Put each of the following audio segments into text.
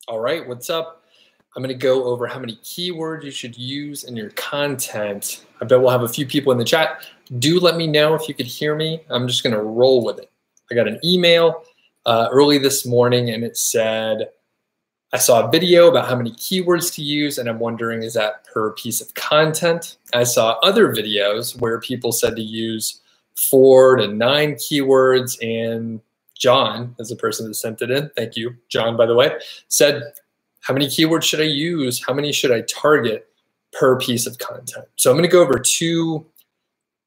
All right, what's up? I'm going to go over how many keywords you should use in your content. I bet we'll have a few people in the chat. Do let me know if you could hear me. I'm just going to roll with it. I got an email early this morning and it said, I saw a video about how many keywords to use and I'm wondering, is that per piece of content? I saw other videos where people said to use 4 to 9 keywords, and John, as the person that sent it in, thank you, John, by the way, said, how many keywords should I use? How many should I target per piece of content? So I'm going to go over 2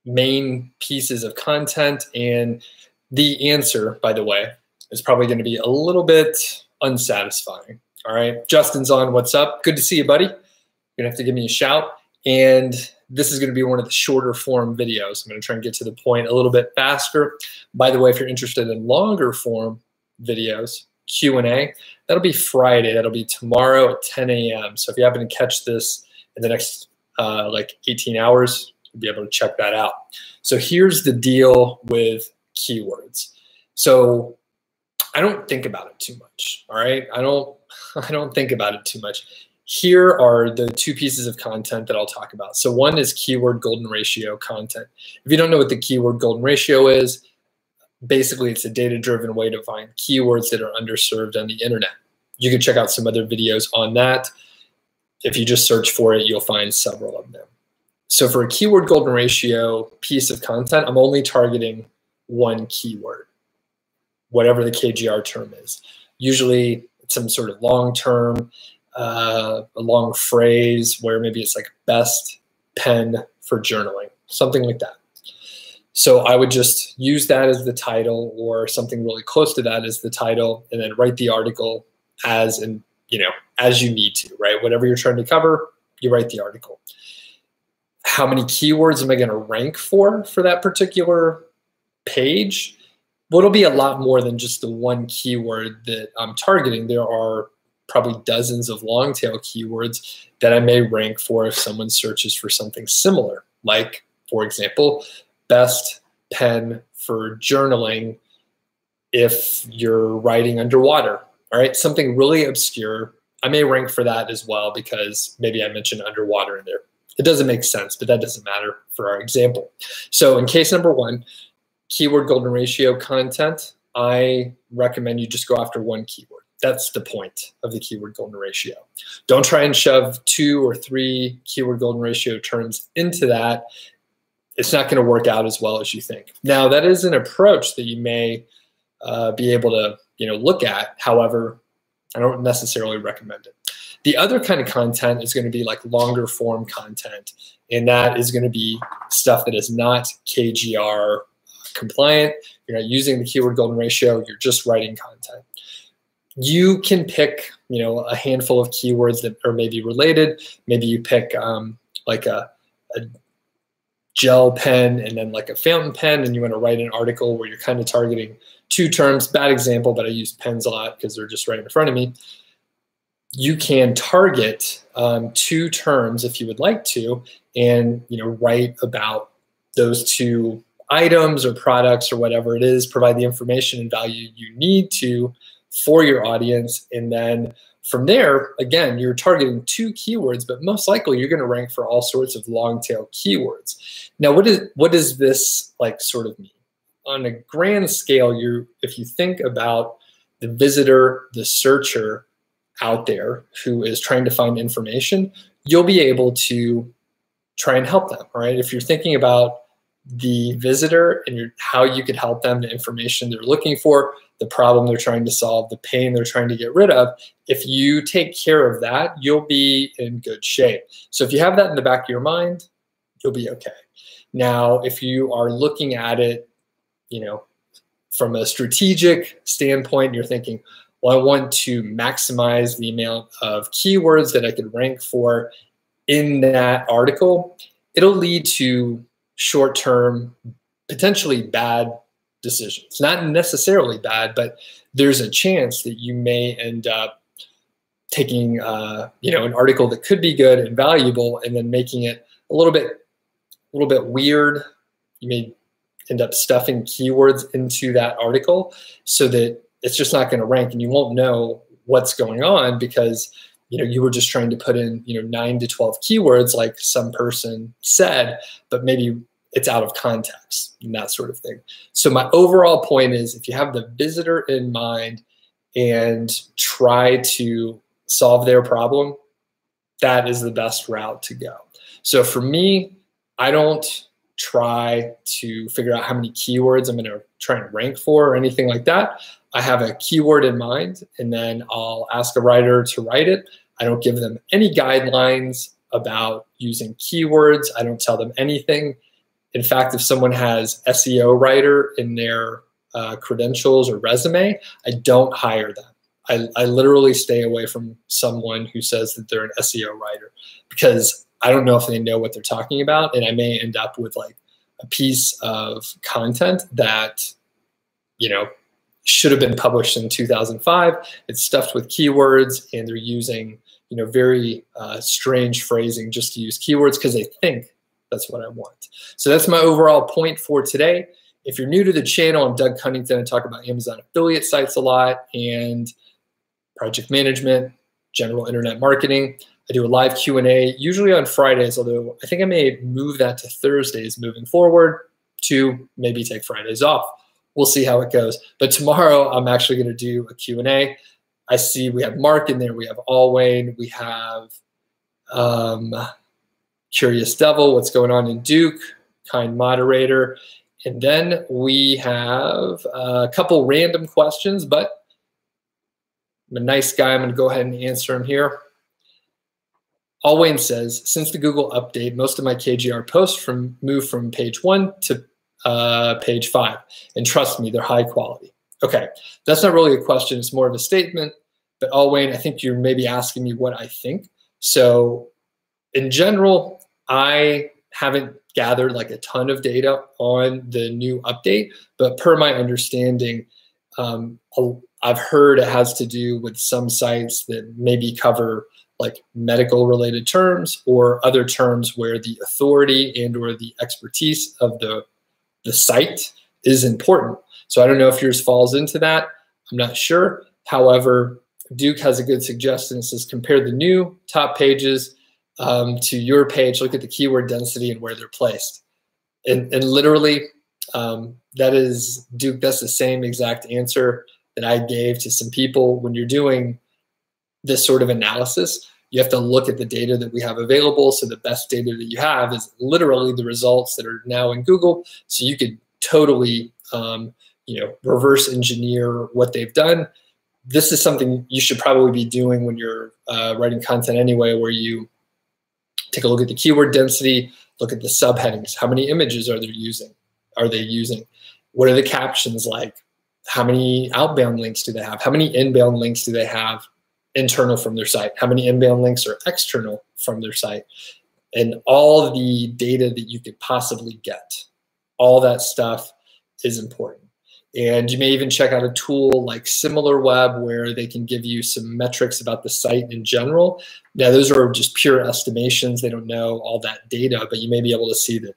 main pieces of content, and the answer, by the way, is probably going to be a little bit unsatisfying. All right, Justin's on. What's up? Good to see you, buddy. You're gonna have to give me a shout. And this is gonna be one of the shorter form videos. I'm gonna try and get to the point a little bit faster. By the way, if you're interested in longer form videos, Q&A, that'll be Friday. That'll be tomorrow at 10 a.m. So if you happen to catch this in the next like 18 hours, you'll be able to check that out. So here's the deal with keywords. So I don't think about it too much, all right? I don't think about it too much. Here are the 2 pieces of content that I'll talk about. So one is keyword golden ratio content. If you don't know what the keyword golden ratio is, basically it's a data-driven way to find keywords that are underserved on the internet. You can check out some other videos on that. If you just search for it, you'll find several of them. So for a keyword golden ratio piece of content, I'm only targeting 1 keyword, whatever the KGR term is. Usually it's some sort of long term, a long phrase where maybe it's like best pen for journaling, something like that. So I would just use that as the title or something really close to that as the title, and then write the article as as you need to, right? Whatever you're trying to cover, you write the article. How many keywords am I going to rank for that particular page? Well, it'll be a lot more than just the 1 keyword that I'm targeting. There are probably dozens of long tail keywords that I may rank for if someone searches for something similar. Like, for example, best pen for journaling if you're writing underwater, all right? Something really obscure. I may rank for that as well because maybe I mentioned underwater in there. It doesn't make sense, but that doesn't matter for our example. So in case number 1, keyword golden ratio content, I recommend you just go after 1 keyword. That's the point of the keyword golden ratio. Don't try and shove 2 or 3 keyword golden ratio terms into that. It's not going to work out as well as you think. Now, that is an approach that you may be able to look at. However, I don't necessarily recommend it. The other kind of content is going to be like longer form content, and that is going to be stuff that is not KGR compliant. You're not using the keyword golden ratio. You're just writing content. You can pick, a handful of keywords that are maybe related. Maybe you pick like a gel pen and then like a fountain pen, and you want to write an article where you're kind of targeting 2 terms. Bad example, but I use pens a lot because they're just right in front of me. You can target 2 terms if you would like to, and write about those 2 items or products or whatever it is, provide the information and value you need to for your audience. And then from there, again, you're targeting 2 keywords, but most likely you're going to rank for all sorts of long tail keywords. Now, what does this like sort of mean? On a grand scale, if you think about the visitor, the searcher out there who is trying to find information, you'll be able to try and help them, right? If you're thinking about the visitor and how you could help them, the information they're looking for, the problem they're trying to solve, the pain they're trying to get rid of, if you take care of that, you'll be in good shape. So if you have that in the back of your mind, you'll be okay. Now, if you are looking at it, from a strategic standpoint, you're thinking, well, I want to maximize the amount of keywords that I could rank for in that article, it'll lead to short-term, potentially bad decisions. Not necessarily bad, but there's a chance that you may end up taking an article that could be good and valuable and then making it a little bit weird. You may end up stuffing keywords into that article so that it's just not going to rank, and you won't know what's going on because you were just trying to put in 9 to 12 keywords like some person said, but maybe it's out of context and that sort of thing. So my overall point is, if you have the visitor in mind and try to solve their problem, that is the best route to go. So for me, I don't try to figure out how many keywords I'm going to try and rank for or anything like that. I have a keyword in mind, and then I'll ask a writer to write it. I don't give them any guidelines about using keywords. I don't tell them anything. In fact, if someone has SEO writer in their credentials or resume, I don't hire them. I literally stay away from someone who says that they're an SEO writer, because I don't know if they know what they're talking about, and I may end up with like a piece of content that, should have been published in 2005. It's stuffed with keywords, and they're using, very strange phrasing just to use keywords because they think that's what I want. So that's my overall point for today. If you're new to the channel, I'm Doug Cunnington. I talk about Amazon affiliate sites a lot and project management, general internet marketing. I do a live Q&A, usually on Fridays, although I think I may move that to Thursdays moving forward, to maybe take Fridays off. We'll see how it goes. But tomorrow, I'm actually going to do a Q&A. I see we have Mark in there. We have Alwayne. We have Curious Devil, what's going on in Duke, kind moderator. And then we have a couple random questions, but I'm a nice guy. I'm going to go ahead and answer them here. Alwayne says, since the Google update, most of my KGR posts moved from page 1 to page 5. And trust me, they're high quality. Okay, that's not really a question. It's more of a statement. But Alwayne, I think you're maybe asking me what I think. So in general, I haven't gathered like a ton of data on the new update, but per my understanding, I've heard it has to do with some sites that maybe cover like medical related terms or other terms where the authority and or the expertise of the site is important. So I don't know if yours falls into that. I'm not sure. However, Duke has a good suggestion. It says compare the new top pages to your page. Look at the keyword density and where they're placed. And literally, that is Duke. That's the same exact answer that I gave to some people. When you're doing this sort of analysis, you have to look at the data that we have available. So the best data that you have is literally the results that are now in Google. So you could totally, reverse engineer what they've done. This is something you should probably be doing when you're writing content anyway, where you take a look at the keyword density, look at the subheadings. How many images are they using? What are the captions like? How many outbound links do they have? How many inbound links do they have internal from their site? How many inbound links are external from their site? And all the data that you could possibly get. All that stuff is important. And you may even check out a tool like SimilarWeb where they can give you some metrics about the site in general. Now, those are just pure estimations. They don't know all that data, but you may be able to see that,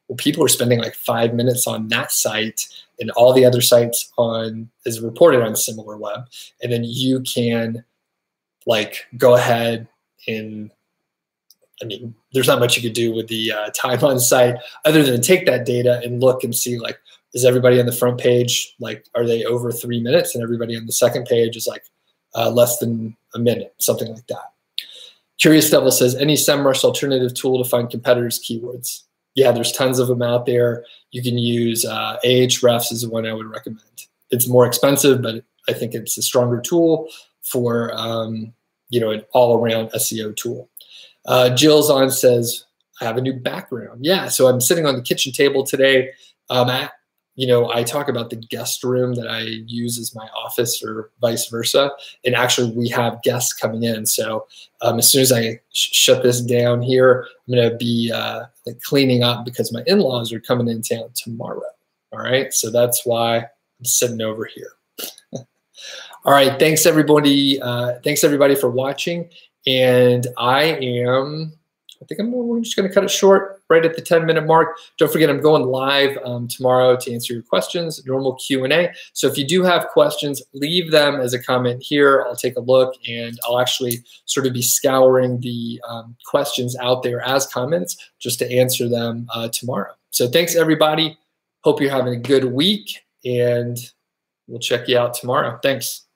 well, people are spending like 5 minutes on that site and all the other sites is reported on SimilarWeb. And then you can like go ahead and, there's not much you could do with the time on site other than take that data and look and see like, is everybody on the front page, like, are they over 3 minutes? And everybody on the second page is like less than a minute, something like that. Curious Devil says, any SEMrush alternative tool to find competitors' keywords? Yeah, there's tons of them out there. You can use Ahrefs is the one I would recommend. It's more expensive, but I think it's a stronger tool for an all-around SEO tool. Jill's on says, I have a new background. Yeah, so I'm sitting on the kitchen table today. I talk about the guest room that I use as my office or vice versa. And actually we have guests coming in. So as soon as I shut this down here, I'm going to be like cleaning up because my in-laws are coming in town tomorrow. All right. So that's why I'm sitting over here. All right. Thanks everybody. Thanks everybody for watching. And I am I think we're just going to cut it short right at the 10-minute mark. Don't forget, I'm going live tomorrow to answer your questions, normal Q&A. So if you do have questions, leave them as a comment here. I'll take a look, and I'll actually sort of be scouring the questions out there as comments just to answer them tomorrow. So thanks, everybody. Hope you're having a good week, and we'll check you out tomorrow. Thanks.